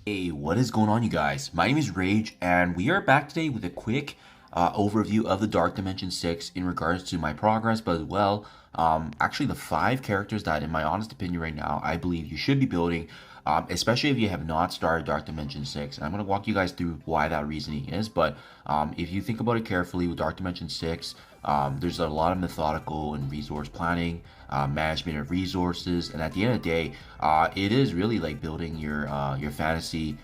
Hey, what is going on, you guys? My name is Rage, and we are back today with a quick overview of the Dark Dimension 6 in regards to my progress, but as well, actually the 5 characters that, in my honest opinion right now, I believe you should be building, especially if you have not started Dark Dimension 6. And I'm going to walk you guys through why that reasoning is, but if you think about it carefully with Dark Dimension 6, there's a lot of methodical and resource planning, management of resources, and at the end of the day, it is really like building your fantasy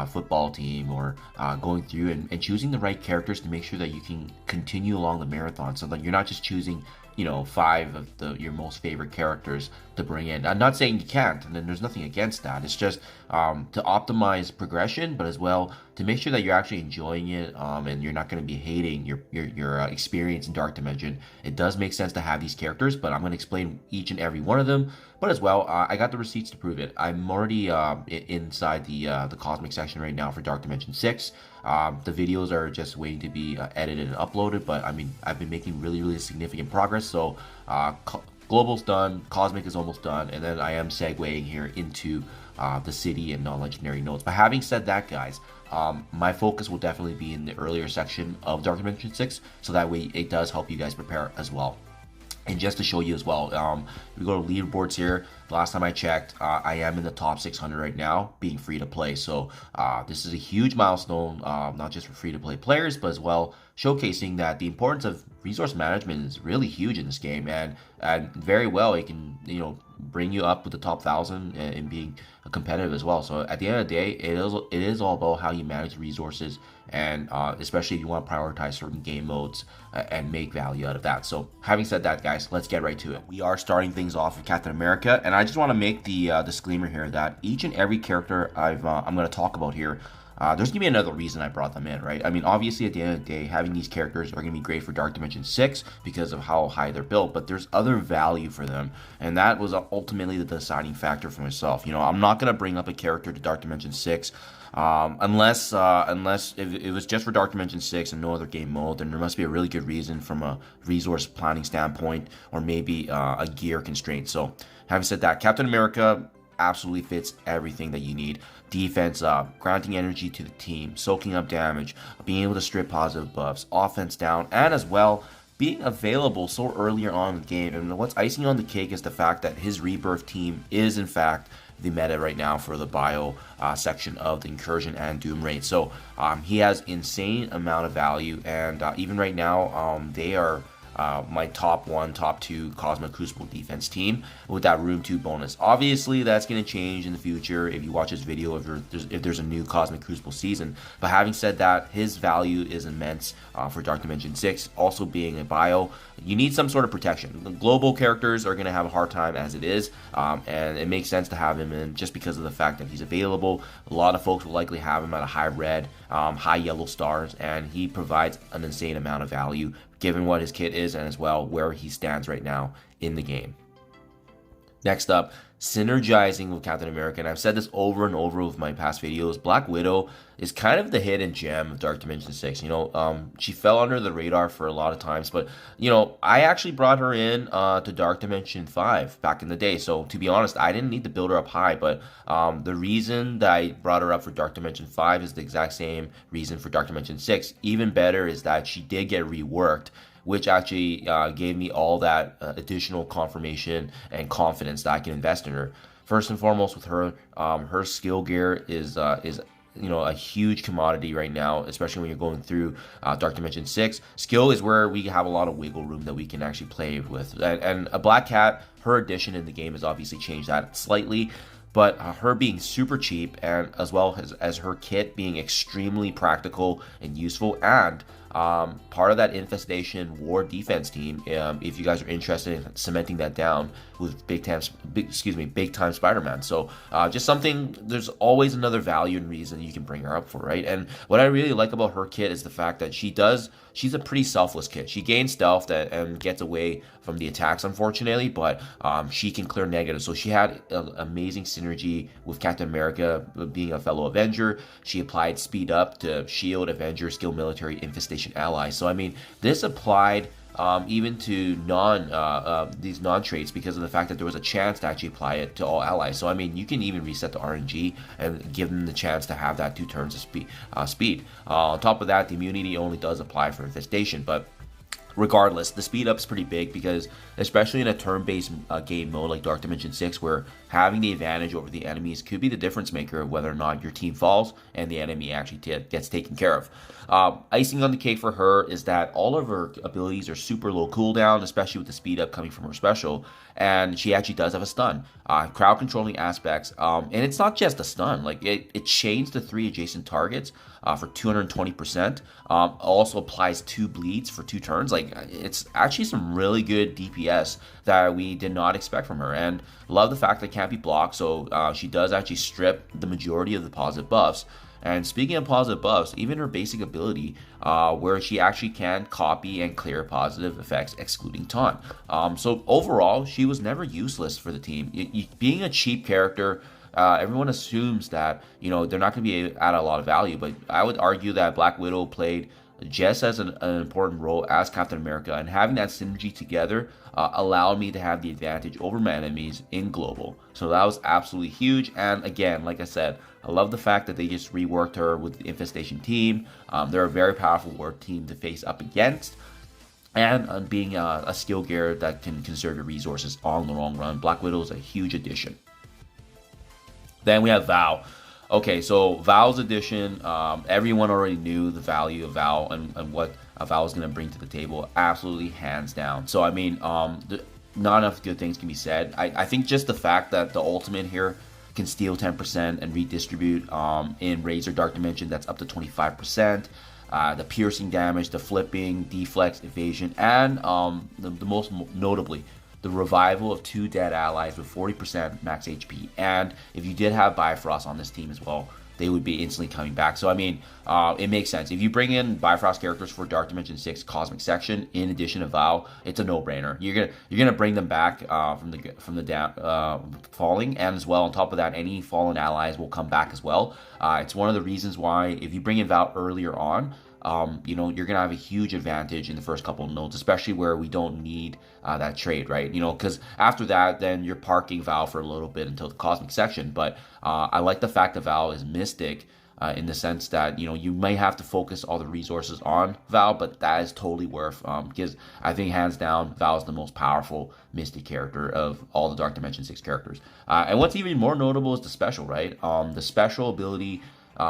football team, or going through and choosing the right characters to make sure that you can continue along the marathon, so that you're not just choosing 5 of your most favorite characters to bring in. I'm not saying you can't, and then there's nothing against that. It's just to optimize progression, but as well to make sure that you're actually enjoying it, and you're not going to be hating your experience in Dark Dimension. It does make sense to have these characters, but I'm going to explain each and every one of them. But as well, I got the receipts to prove it. I'm already inside the cosmic section right now for Dark Dimension 6. The videos are just waiting to be edited and uploaded, but I mean, I've been making really significant progress. So global's done, cosmic is almost done, and then I am segueing here into the city and non-legendary nodes. But having said that, guys, my focus will definitely be in the earlier section of Dark Dimension 6, so that way it does help you guys prepare as well. And just to show you as well, we go to leaderboards here. The last time I checked, I am in the top 600 right now, being free to play. So this is a huge milestone, not just for free to play players, but as well showcasing that the importance of resource management is really huge in this game, and very well it can bring you up with the top 1,000 and being competitive as well. So at the end of the day, it is all about how you manage resources, and especially if you want to prioritize certain game modes and make value out of that. So having said that, guys, let's get right to it. We are starting things off with Captain America, and I just want to make the disclaimer here that each and every character I'm going to talk about here, there's gonna be another reason I brought them in, right? I mean, obviously at the end of the day, having these characters are gonna be great for Dark Dimension 6 because of how high they're built, but there's other value for them, and that was ultimately the deciding factor for myself. I'm not gonna bring up a character to Dark Dimension 6 unless if it was just for Dark Dimension 6 and no other game mode, then there must be a really good reason from a resource planning standpoint, or maybe a gear constraint. So having said that, Captain America absolutely fits everything that you need. Defense up, granting energy to the team, soaking up damage, being able to strip positive buffs, offense down, and as well being available so earlier on in the game. And what's icing on the cake is the fact that his rebirth team is in fact the meta right now for the bio section of the Incursion and Doom raid. So he has insane amount of value, and even right now they are my top 1, top 2 Cosmic Crucible defense team with that Room 2 bonus. Obviously, that's going to change in the future if you watch this video, if there's a new Cosmic Crucible season. But having said that, his value is immense for Dark Dimension 6. Also being a bio, you need some sort of protection. The global characters are going to have a hard time as it is, and it makes sense to have him in just because of the fact that he's available. A lot of folks will likely have him at a high red, high yellow stars, and he provides an insane amount of value given what his kit is and as well where he stands right now in the game. Next up, synergizing with Captain America, and I've said this over and over with my past videos, Black Widow is kind of the hidden gem of Dark Dimension 6. She fell under the radar for a lot of times, but I actually brought her in to Dark Dimension 5 back in the day. So to be honest, I didn't need to build her up high, but the reason that I brought her up for Dark Dimension 5 is the exact same reason for Dark Dimension 6. Even better is that she did get reworked, which actually gave me all that additional confirmation and confidence that I can invest in her. First and foremost, with her, her skill gear is a huge commodity right now, especially when you're going through Dark Dimension 6. Skill is where we have a lot of wiggle room that we can actually play with. And a Black Cat, her addition in the game has obviously changed that slightly. But her being super cheap, and as well as her kit being extremely practical and useful, and part of that infestation war defense team, if you guys are interested in cementing that down with big time Spider-Man. So just something, there's always another value and reason you can bring her up for, right? And what I really like about her kit is the fact that she's a pretty selfless kit. She gains stealth and gets away from the attacks, unfortunately, but she can clear negatives. So she had an amazing synergy with Captain America being a fellow Avenger. She applied speed up to shield, Avenger, skill, military, infestation allies. So I mean, this applied even to these non-traits, because of the fact that there was a chance to actually apply it to all allies. So I mean, you can even reset the RNG and give them the chance to have that 2 turns of speed. On top of that, the immunity only does apply for infestation, but regardless, the speed up is pretty big, because especially in a turn-based game mode like Dark Dimension 6, where having the advantage over the enemies could be the difference maker of whether or not your team falls and the enemy actually gets taken care of. Icing on the cake for her is that all of her abilities are super low cooldown, especially with the speed up coming from her special, and she actually does have a stun. Crowd controlling aspects, and it's not just a stun, like it chains the 3 adjacent targets for 220%. Also applies 2 bleeds for 2 turns. Like, it's actually some really good DPS that we did not expect from her, and love the fact that it can't be blocked, so she does actually strip the majority of the positive buffs. And speaking of positive buffs, even her basic ability, where she actually can copy and clear positive effects, excluding taunt. So overall, she was never useless for the team. Being a cheap character, everyone assumes that, you know, they're not going to be at a lot of value, but I would argue that Black Widow played just as an important role as Captain America, and having that synergy together allowed me to have the advantage over my enemies in global. So that was absolutely huge. And again, like I said, I love the fact that they just reworked her with the Infestation team. They're a very powerful work team to face up against. And being a skill gear that can conserve your resources on the long run, Black Widow is a huge addition. Then we have Val. Okay, so Val's addition, everyone already knew the value of Val and what Val is going to bring to the table, absolutely hands down. So, I mean, not enough good things can be said. I think just the fact that the ultimate here can steal 10% and redistribute in Razor Dark Dimension, that's up to 25%. The piercing damage, the flipping, deflex, evasion, and the most notably, the revival of 2 dead allies with 40% max HP. And if you did have Bifrost on this team as well, they would be instantly coming back. So I mean, it makes sense. If you bring in Bifrost characters for Dark Dimension 6 Cosmic Section in addition to Val, it's a no-brainer. You're gonna bring them back from the down falling, and as well on top of that, any fallen allies will come back as well. It's one of the reasons why if you bring in Val earlier on, you know, you're gonna have a huge advantage in the first couple of nodes, especially where we don't need that trade, right? You know, because after that, then you're parking Val for a little bit until the Cosmic Section. But I like the fact that Val is Mystic in the sense that, you know, you may have to focus all the resources on Val, but that is totally worth, because I think hands down, Val is the most powerful Mystic character of all the Dark Dimension 6 characters. And what's even more notable is the special, right? The special ability,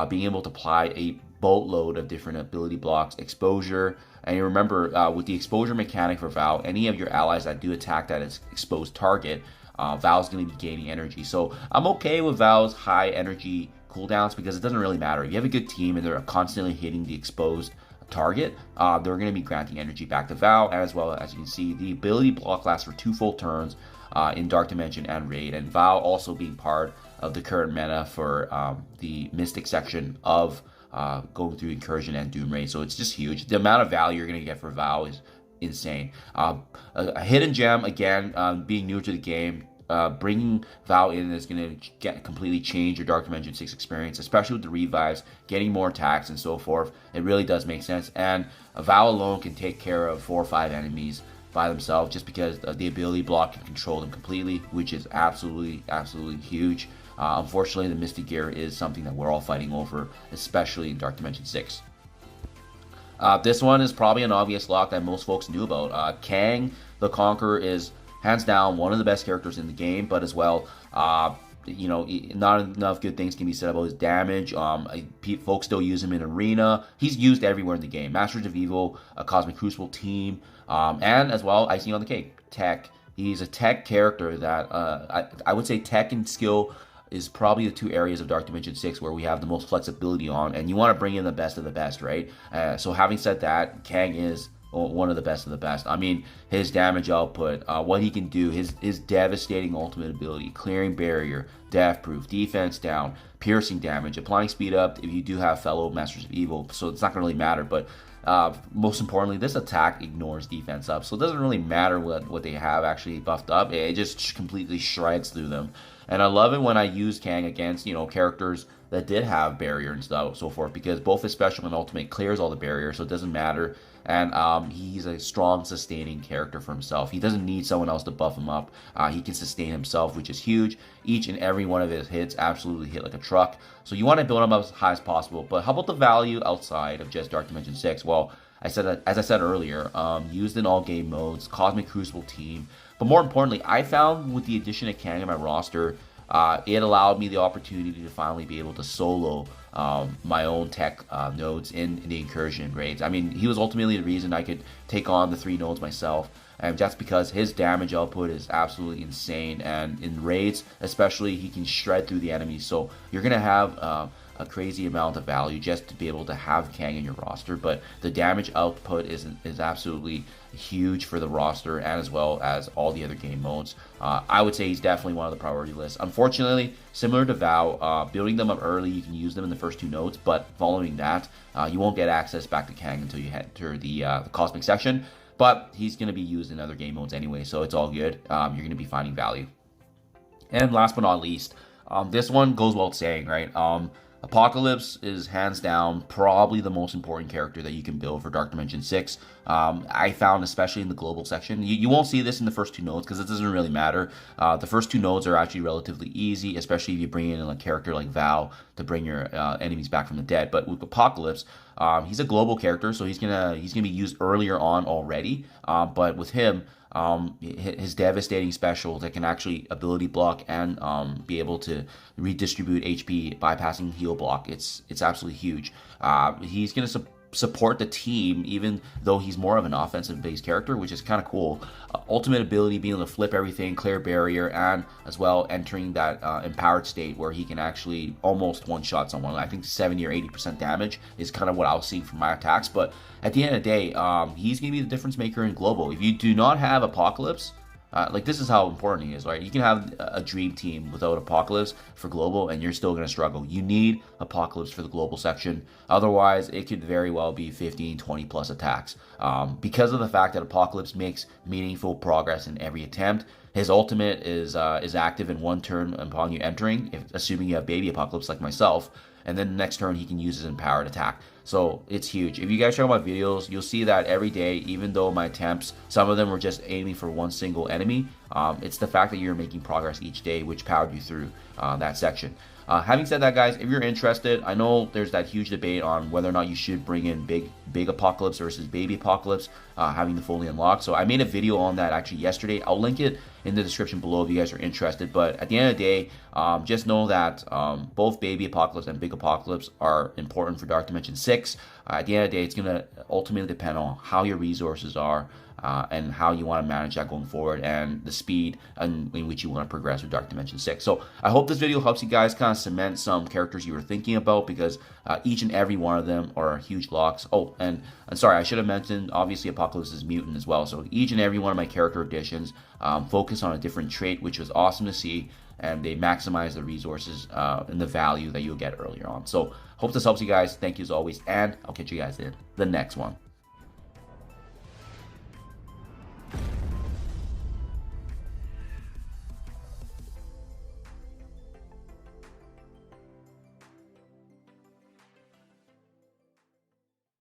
being able to apply a boatload of different ability blocks, exposure, and you remember with the exposure mechanic for Val, any of your allies that do attack that exposed target, Val's going to be gaining energy. So I'm okay with Val's high energy cooldowns because it doesn't really matter. If you have a good team and they're constantly hitting the exposed target, they're going to be granting energy back to Val. And as well, as you can see, the ability block lasts for 2 full turns in Dark Dimension and Raid, and Val also being part of the current meta for the Mystic section of going through Incursion and Doom Raid. So it's just huge. The amount of value you're going to get for Val is insane. A hidden gem, again, being new to the game, bringing Val in is going to completely change your Dark Dimension 6 experience, especially with the revives, getting more attacks and so forth. It really does make sense. And Val alone can take care of 4 or 5 enemies by themselves just because the ability block can control them completely, which is absolutely huge. Unfortunately, the Mystic gear is something that we're all fighting over, especially in Dark Dimension 6. This one is probably an obvious lock that most folks knew about. Kang the Conqueror is hands down one of the best characters in the game, but as well, you know, not enough good things can be said about his damage. Folks still use him in Arena. He's used everywhere in the game. Masters of Evil, a Cosmic Crucible team, and as well, icing on the cake, tech. He's a tech character that I would say tech and skill is probably the 2 areas of Dark Dimension 6 where we have the most flexibility on, and you want to bring in the best of the best, right? So having said that, Kang is one of the best of the best. I mean, his damage output, what he can do, his devastating ultimate ability, clearing barrier, death proof, defense down, piercing damage, applying speed up if you do have fellow Masters of Evil, so it's not going to really matter, but most importantly, this attack ignores defense up, so it doesn't really matter what they have actually buffed up. It just completely shreds through them. And I love it when I use Kang against, you know, characters that did have barrier and so forth, because both his special and ultimate clears all the barriers, so it doesn't matter. And he's a strong sustaining character for himself. He doesn't need someone else to buff him up. He can sustain himself, which is huge. Each and every one of his hits absolutely hit like a truck. So you want to build him up as high as possible. But how about the value outside of just Dark Dimension 6? Well, as I said earlier, used in all game modes, Cosmic Crucible team. But more importantly, I found with the addition of Kang in my roster, it allowed me the opportunity to finally be able to solo my own tech nodes in the incursion and raids. I mean, he was ultimately the reason I could take on the 3 nodes myself, and that's because his damage output is absolutely insane, and in raids especially, he can shred through the enemies. So you're gonna have a crazy amount of value just to be able to have Kang in your roster, but the damage output is absolutely huge for the roster, and as well as all the other game modes. I would say he's definitely one of the priority lists. Unfortunately, similar to Vow, building them up early, you can use them in the first 2 nodes, but following that, you won't get access back to Kang until you enter the Cosmic section, but he's going to be used in other game modes anyway, so it's all good. You're going to be finding value. And last but not least, this one goes without saying, right? Apocalypse is hands down probably the most important character that you can build for Dark Dimension 6. I found, especially in the global section, you won't see this in the first 2 nodes because it doesn't really matter. The first 2 nodes are actually relatively easy, especially if you bring in a character like Vow to bring your enemies back from the dead. But with Apocalypse, he's a global character, so he's gonna be used earlier on already. But with him, his devastating special that can actually ability block and be able to redistribute HP bypassing heal block, it's absolutely huge. He's going to support the team even though he's more of an offensive based character, which is kind of cool. Ultimate ability being able to flip everything, clear barrier, and as well entering that empowered state where he can actually almost one-shot someone. I think 70 or 80% damage is kind of what I was seeing from my attacks, but at the end of the day, he's going to be the difference maker in global. If you do not have Apocalypse, this is how important he is, right? You can have a dream team without Apocalypse for global and you're still going to struggle. You need Apocalypse for the global section. Otherwise, it could very well be 15, 20 plus attacks. Because of the fact that Apocalypse makes meaningful progress in every attempt, his ultimate is active in 1 turn upon you entering, assuming you have baby Apocalypse like myself, and then the next turn he can use his empowered attack. So it's huge. If you guys check out my videos, you'll see that every day, even though my attempts, some of them were just aiming for 1 single enemy, it's the fact that you're making progress each day which powered you through that section. Having said that, guys, if you're interested, I know there's that huge debate on whether or not you should bring in big Apocalypse versus baby Apocalypse, having the fully unlocked. So I made a video on that actually yesterday. I'll link it in the description below if you guys are interested. But at the end of the day, just know that both baby Apocalypse and big Apocalypse are important for Dark Dimension 6. At the end of the day, it's going to ultimately depend on how your resources are, and how you want to manage that going forward, and the speed in which you want to progress with Dark Dimension 6. So I hope this video helps you guys kind of cement some characters you were thinking about, because each and every one of them are huge locks. Oh, and sorry, I should have mentioned, obviously Apocalypse is mutant as well. So each and every one of my character additions focus on a different trait, which was awesome to see, and they maximize the resources and the value that you'll get earlier on. So hope this helps you guys. Thank you as always, and I'll catch you guys in the next one.